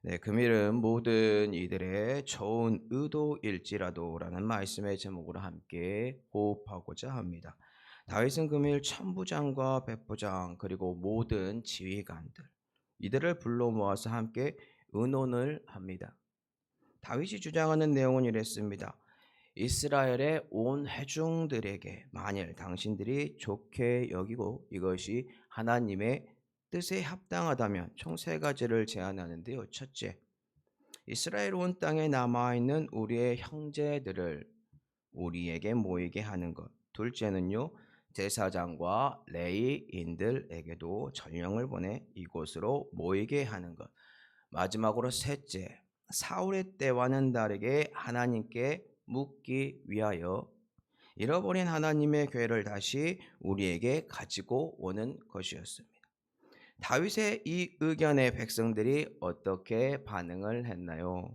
네, 금일은 모든 이들의 좋은 의도일지라도라는 말씀의 제목으로 함께 호흡하고자 합니다. 다윗은 금일 천부장과 백부장 그리고 모든 지휘관들 이들을 불러 모아서 함께 의논을 합니다. 다윗이 주장하는 내용은 이랬습니다. 이스라엘의 온 회중들에게 만일 당신들이 좋게 여기고 이것이 하나님의 뜻에 합당하다면 총 세 가지를 제안하는데요. 첫째, 이스라엘 온 땅에 남아있는 우리의 형제들을 우리에게 모이게 하는 것. 둘째는요, 제사장과 레위인들에게도 전령을 보내 이곳으로 모이게 하는 것. 마지막으로 셋째, 사울의 때와는 다르게 하나님께 묻기 위하여 잃어버린 하나님의 괴를 다시 우리에게 가지고 오는 것이었습니다. 다윗의 이 의견에 백성들이 어떻게 반응을 했나요?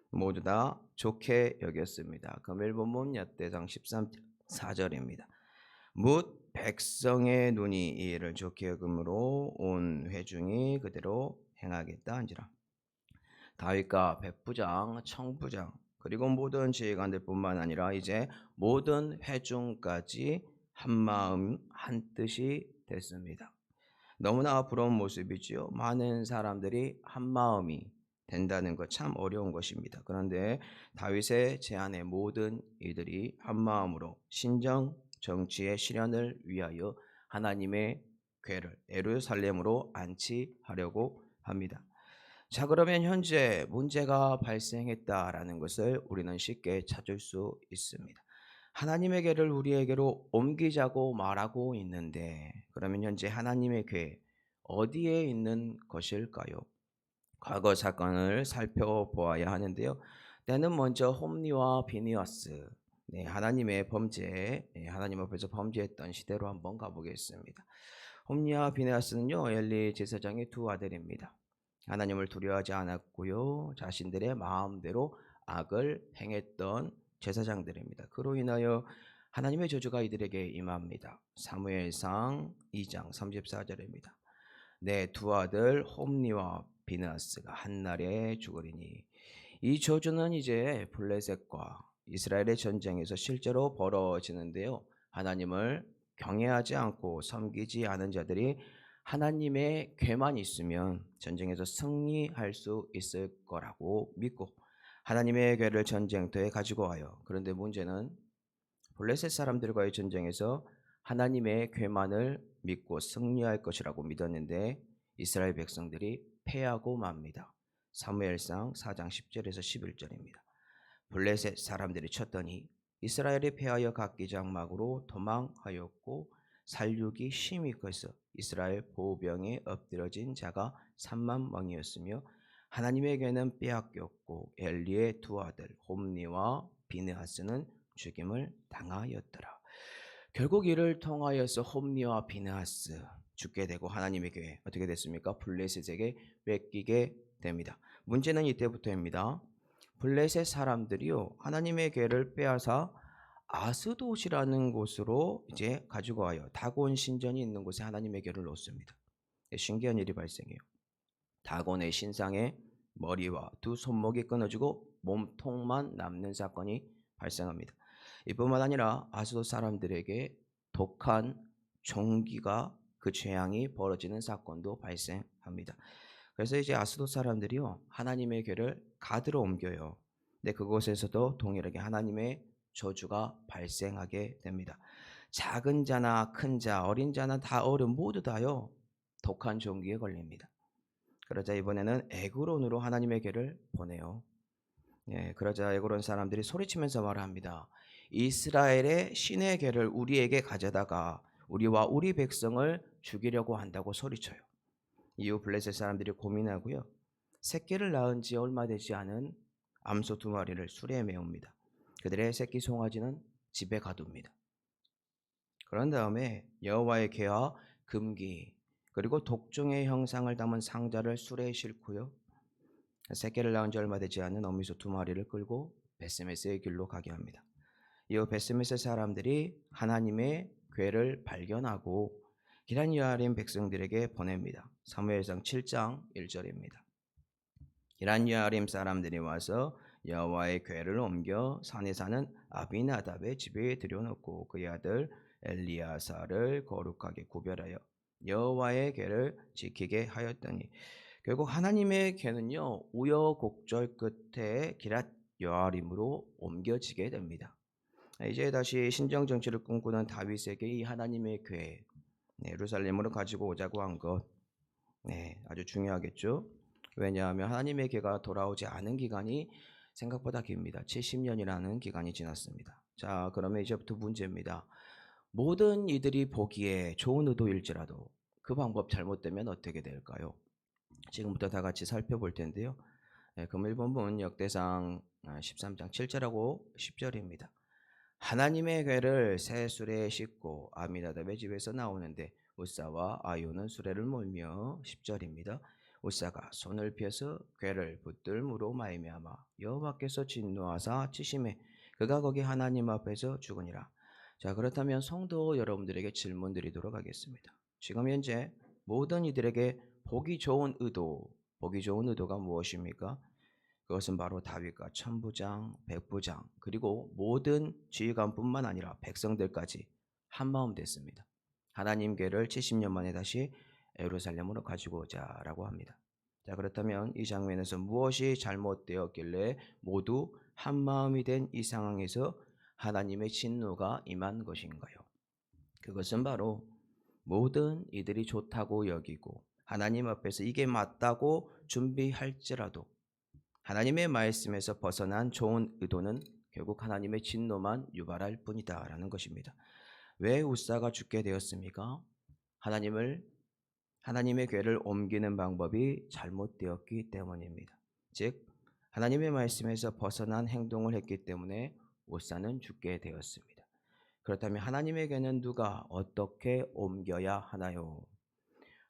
모두 다 좋게 여겼습니다. 금일 본문 역대상 13절입니다. 뭇 백성의 눈이 이 일을 좋게 여김으로 온 회중이 그대로 행하겠다 한지라. 다윗과 백부장, 청부장 그리고 모든 지휘관들뿐만 아니라 이제 모든 회중까지 한 마음 한 뜻이 됐습니다. 너무나 부러운 모습이지요. 많은 사람들이 한 마음이 된다는 것 참 어려운 것입니다. 그런데 다윗의 제안에 모든 이들이 한 마음으로 신정 정치의 실현을 위하여 하나님의 궤를 예루살렘으로 안치하려고 합니다. 자, 그러면 현재 문제가 발생했다라는 것을 우리는 쉽게 찾을 수 있습니다. 하나님의 궤를 우리에게로 옮기자고 말하고 있는데, 그러면 현재 하나님의 궤 어디에 있는 것일까요? 과거 사건을 살펴보아야 하는데요. 때는 먼저 홈리와 비니아스, 하나님의 범죄, 하나님 앞에서 범죄했던 시대로 한번 가보겠습니다. 홈리와 비니아스는요, 엘리 제사장의 두 아들입니다. 하나님을 두려워하지 않았고요, 자신들의 마음대로 악을 행했던 제사장들입니다. 그로 인하여 하나님의 저주가 이들에게 임합니다. 사무엘상 2장 34절입니다. 내 두 아들 홈리와 비느하스가 한날에 죽으리니. 이 저주는 이제 블레셋과 이스라엘의 전쟁에서 실제로 벌어지는데요. 하나님을 경외하지 않고 섬기지 않은 자들이 하나님의 궤만 있으면 전쟁에서 승리할 수 있을 거라고 믿고 하나님의 궤를 전쟁터에 가지고 와요. 그런데 문제는 블레셋 사람들과의 전쟁에서 하나님의 궤만을 믿고 승리할 것이라고 믿었는데 이스라엘 백성들이 패하고 맙니다. 사무엘상 4장 10절에서 11절입니다. 블레셋 사람들이 쳤더니 이스라엘이 패하여 각기 장막으로 도망하였고 살육이 심히 커서 이스라엘 보병에 엎드러진 자가 3만 명이었으며 하나님의 궤는 빼앗겼고 엘리의 두 아들 홈리와 비느하스는 죽임을 당하였더라. 결국 이를 통하여서 홈리와 비느하스 죽게 되고 하나님의 궤 어떻게 됐습니까? 블레셋에게 뺏기게 됩니다. 문제는 이때부터입니다. 블레셋 사람들이요 하나님의 궤를 빼앗아 아스돗이라는 곳으로 이제 가지고 와요. 다곤 신전이 있는 곳에 하나님의 궤를 놓습니다. 신기한 일이 발생해요. 다곤의 신상의 머리와 두 손목이 끊어지고 몸통만 남는 사건이 발생합니다. 이뿐만 아니라 아스돗 사람들에게 독한 종기가 그 재앙이 벌어지는 사건도 발생합니다. 그래서 이제 아스돗 사람들이요 하나님의 궤를 가드로 옮겨요. 근데 그곳에서도 동일하게 하나님의 저주가 발생하게 됩니다. 작은 자나 큰 자, 어린 자나 다 어른 모두 다요 독한 종기에 걸립니다. 그러자 이번에는 에그론으로 하나님의 궤를 보내요. 그러자 에그론 사람들이 소리치면서 말합니다. 이스라엘의 신의 궤를 우리에게 가져다가 우리와 우리 백성을 죽이려고 한다고 소리쳐요. 이후 블레셋 사람들이 고민하고요. 새끼를 낳은 지 얼마 되지 않은 암소 두 마리를 수레에 메웁니다. 그들의 새끼 송아지는 집에 가둡니다. 그런 다음에 여호와의 궤와 금기 그리고 독종의 형상을 담은 상자를 수레에 싣고요. 새끼를 낳은 지 얼마 되지 않은 어미소 두 마리를 끌고 베스메스의 길로 가게 합니다. 이후 베스메스 사람들이 하나님의 궤를 발견하고 기란 여아림 백성들에게 보냅니다. 사무엘상 7장 1절입니다. 기럇여림 사람들이 와서 여호와의 궤를 옮겨 산에 사는 아비나답의 집에 들여놓고 그의 아들 엘리야사를 거룩하게 구별하여 여호와의 궤를 지키게 하였더니 결국 하나님의 궤는요 우여곡절 끝에 기럇 여아림으로 옮겨지게 됩니다. 이제 다시 신정 정치를 꿈꾸는 다윗에게 이 하나님의 궤 예루살렘으로 가지고 오자고 한 것, 아주 중요하겠죠. 왜냐하면 하나님의 궤가 돌아오지 않은 기간이 생각보다 깁니다. 70년이라는 기간이 지났습니다. 자, 그러면 이제부터 문제입니다. 모든 이들이 보기에 좋은 의도일지라도 그 방법 잘못되면 어떻게 될까요? 지금부터 다 같이 살펴볼 텐데요. 금일 본문 역대상 13장 7절하고 10절입니다. 하나님의 궤를 새 수레에 싣고 아미나답의 집에서 나오는데 우사와 아이오는 수레를 몰며 10절입니다. 우사가 손을 펴서 궤를 붙들므로 말미암아 여호와께서 진노하사 치심에 그가 거기 하나님 앞에서 죽으니라. 자, 그렇다면 성도 여러분들에게 질문 드리도록 하겠습니다. 지금 현재 모든 이들에게 보기 좋은 의도가 무엇입니까? 그것은 바로 다윗과 천부장, 백부장 그리고 모든 지휘관뿐만 아니라 백성들까지 한마음 됐습니다. 하나님 궤를 70년 만에 다시 예루살렘으로 가지고 오자라고 합니다. 자, 그렇다면 이 장면에서 무엇이 잘못되었길래 모두 한마음이 된 이 상황에서 하나님의 진노가 임한 것인가요? 그것은 바로 모든 이들이 좋다고 여기고 하나님 앞에서 이게 맞다고 준비할지라도 하나님의 말씀에서 벗어난 좋은 의도는 결국 하나님의 진노만 유발할 뿐이다라는 것입니다. 왜 우사가 죽게 되었습니까? 하나님의 궤를 옮기는 방법이 잘못되었기 때문입니다. 즉 하나님의 말씀에서 벗어난 행동을 했기 때문에 우사는 죽게 되었습니다. 그렇다면 하나님의 궤는 누가 어떻게 옮겨야 하나요?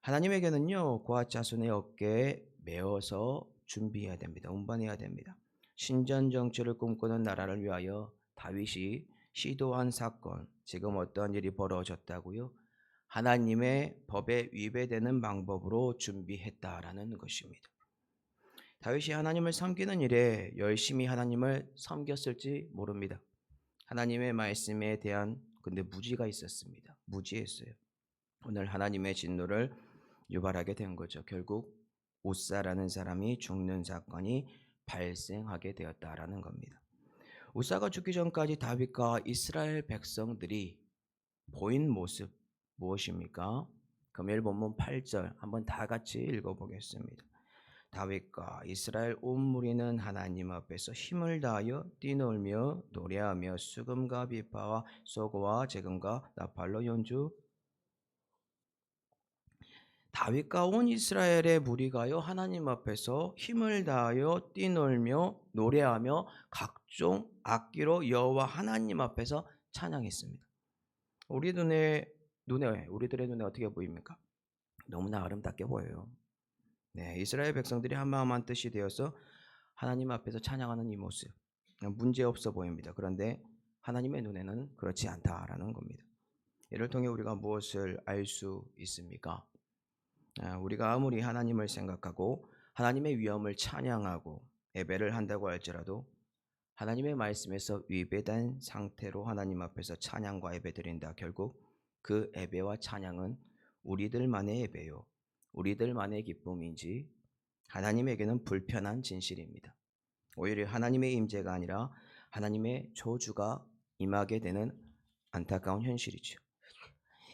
하나님의 궤는요 고앗 자손의 어깨에 메어서 준비해야 됩니다. 운반해야 됩니다. 신전 정치를 꿈꾸는 나라를 위하여 다윗이 시도한 사건, 지금 어떠한 일이 벌어졌다고요? 하나님의 법에 위배되는 방법으로 준비했다라는 것입니다. 다윗이 하나님을 섬기는 일에 열심히 하나님을 섬겼을지 모릅니다. 하나님의 말씀에 대한 근데 무지가 있었습니다. 무지했어요. 오늘 하나님의 진노를 유발하게 된 거죠. 결국 우사라는 사람이 죽는 사건이 발생하게 되었다라는 겁니다. 우사가 죽기 전까지 다윗과 이스라엘 백성들이 보인 모습 무엇입니까? 금요일 본문 8절 한번 다 같이 읽어보겠습니다. 다윗과 이스라엘 온 무리는 하나님 앞에서 힘을 다하여 뛰놀며 노래하며 수금과 비파와 소고와 재금과 나팔로 연주 다윗과 온 이스라엘의 무리가요 하나님 앞에서 힘을 다하여 뛰놀며 노래하며 각종 악기로 여호와 하나님 앞에서 찬양했습니다. 우리들의 눈에 어떻게 보입니까? 너무나 아름답게 보여요. 이스라엘 백성들이 한마음 한뜻이 되어서 하나님 앞에서 찬양하는 이 모습 문제 없어 보입니다. 그런데 하나님의 눈에는 그렇지 않다라는 겁니다. 이를 통해 우리가 무엇을 알 수 있습니까? 우리가 아무리 하나님을 생각하고 하나님의 위엄을 찬양하고 예배를 한다고 할지라도 하나님의 말씀에서 위배된 상태로 하나님 앞에서 찬양과 예배 드린다. 결국 그 예배와 찬양은 우리들만의 예배요. 우리들만의 기쁨인지 하나님에게는 불편한 진실입니다. 오히려 하나님의 임재가 아니라 하나님의 저주가 임하게 되는 안타까운 현실이죠.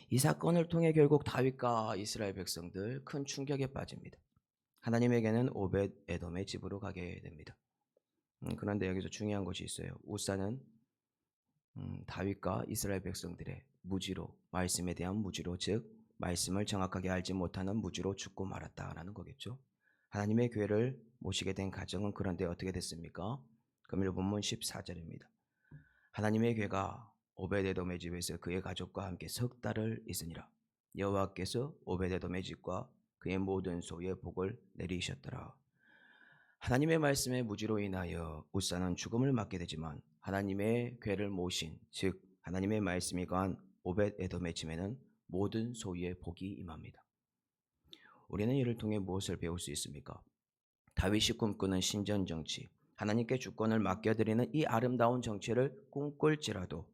이 사건을 통해 결국 다윗과 이스라엘 백성들 큰 충격에 빠집니다. 하나님에게는 오벳 에돔의 집으로 가게 됩니다. 그런데 여기서 중요한 것이 있어요. 우사는 다윗과 이스라엘 백성들의 무지로 말씀에 대한 무지로 즉 말씀을 정확하게 알지 못하는 무지로 죽고 말았다라는 거겠죠. 하나님의 궤를 모시게 된 가정은 그런데 어떻게 됐습니까? 금일 본문 14절입니다. 하나님의 궤가 오벳에돔의 집에서 그의 가족과 함께 석 달을 있으니라. 여호와께서 오벳에돔의 집과 그의 모든 소유에 복을 내리셨더라. 하나님의 말씀의 무지로 인하여 우사는 죽음을 맞게 되지만 하나님의 궤를 모신 즉 하나님의 말씀이 거한 오벳에돔의 집에는 모든 소유의 복이 임합니다. 우리는 이를 통해 무엇을 배울 수 있습니까? 다윗이 꿈꾸는 신전 정치, 하나님께 주권을 맡겨드리는 이 아름다운 정치를 꿈꿀지라도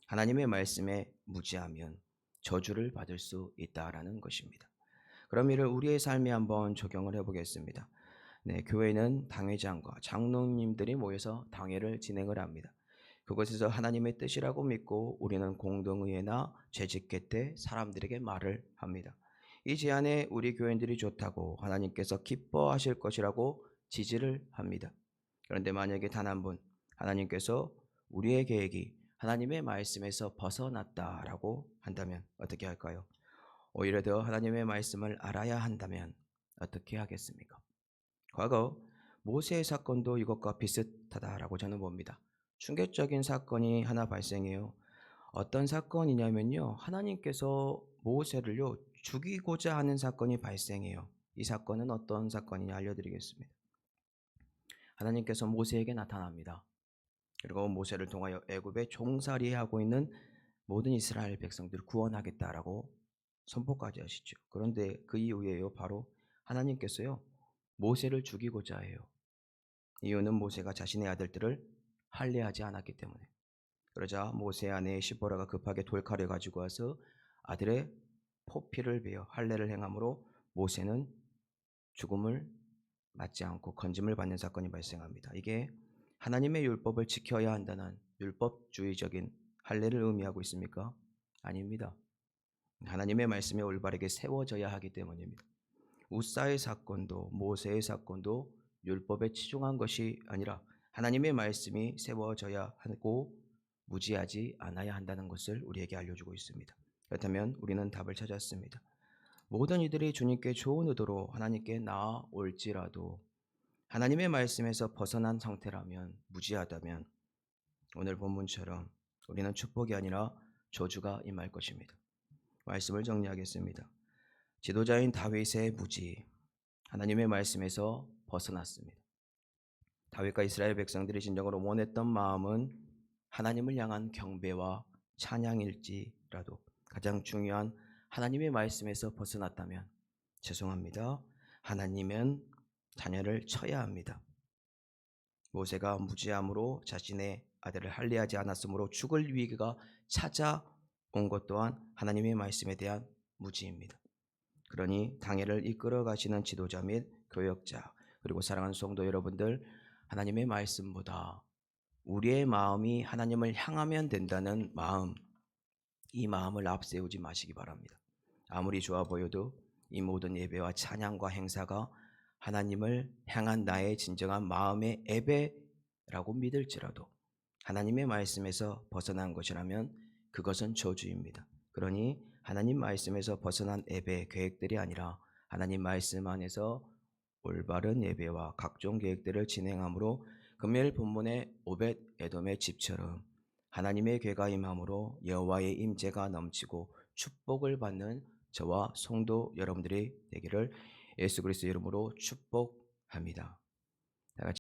하나님의 말씀에 무지하면 저주를 받을 수 있다라는 것입니다. 그럼 이를 우리의 삶에 한번 적용을 해보겠습니다. 네, 교회는 당회장과 장로님들이 모여서 당회를 진행을 합니다. 그곳에서 하나님의 뜻이라고 믿고 우리는 공동의회나 재직회 때 사람들에게 말을 합니다. 이 제안에 우리 교인들이 좋다고 하나님께서 기뻐하실 것이라고 지지를 합니다. 그런데 만약에 단 한 분 하나님께서 우리의 계획이 하나님의 말씀에서 벗어났다라고 한다면 어떻게 할까요? 오히려 더 하나님의 말씀을 알아야 한다면 어떻게 하겠습니까? 과거 모세의 사건도 이것과 비슷하다라고 저는 봅니다. 충격적인 사건이 하나 발생해요. 어떤 사건이냐면요. 하나님께서 모세를요 죽이고자 하는 사건이 발생해요. 이 사건은 어떤 사건이냐 알려드리겠습니다. 하나님께서 모세에게 나타납니다. 그리고 모세를 통하여 애굽에 종살이하고 있는 모든 이스라엘 백성들을 구원하겠다라고 선포까지 하시죠. 그런데 그 이후에요. 바로 하나님께서요. 모세를 죽이고자 해요. 이유는 모세가 자신의 아들들을 할례하지 않았기 때문에. 그러자 모세의 아내 시보라가 급하게 돌칼을 가지고 와서 아들의 포피를 베어 할례를 행함으로 모세는 죽음을 맞지 않고 건짐을 받는 사건이 발생합니다. 이게 하나님의 율법을 지켜야 한다는 율법주의적인 할례를 의미하고 있습니까? 아닙니다. 하나님의 말씀이 올바르게 세워져야 하기 때문입니다. 우사의 사건도 모세의 사건도 율법에 치중한 것이 아니라 하나님의 말씀이 세워져야 하고 무지하지 않아야 한다는 것을 우리에게 알려주고 있습니다. 그렇다면 우리는 답을 찾았습니다. 모든 이들이 주님께 좋은 의도로 하나님께 나아올지라도 하나님의 말씀에서 벗어난 상태라면 무지하다면 오늘 본문처럼 우리는 축복이 아니라 저주가 임할 것입니다. 말씀을 정리하겠습니다. 지도자인 다윗의 무지, 하나님의 말씀에서 벗어났습니다. 다윗과 이스라엘 백성들이 진정으로 원했던 마음은 하나님을 향한 경배와 찬양일지라도 가장 중요한 하나님의 말씀에서 벗어났다면 죄송합니다. 하나님은 자녀를 쳐야 합니다. 모세가 무지함으로 자신의 아들을 할례하지 않았으므로 죽을 위기가 찾아온 것 또한 하나님의 말씀에 대한 무지입니다. 그러니 당회를 이끌어 가시는 지도자 및 교역자 그리고 사랑하는 성도 여러분들, 하나님의 말씀보다 우리의 마음이 하나님을 향하면 된다는 마음, 이 마음을 앞세우지 마시기 바랍니다. 아무리 좋아 보여도 이 모든 예배와 찬양과 행사가 하나님을 향한 나의 진정한 마음의 예배라고 믿을지라도 하나님의 말씀에서 벗어난 것이라면 그것은 저주입니다. 그러니 하나님 말씀에서 벗어난 예배 계획들이 아니라 하나님 말씀 안에서 올바른 예배와 각종 계획들을 진행함으로 금요일 본문의 오벳 에돔의 집처럼 하나님의 괴가 임함으로 여호와의 임재가 넘치고 축복을 받는 저와 성도 여러분들이 되기를 예수 그리스도 이름으로 축복합니다.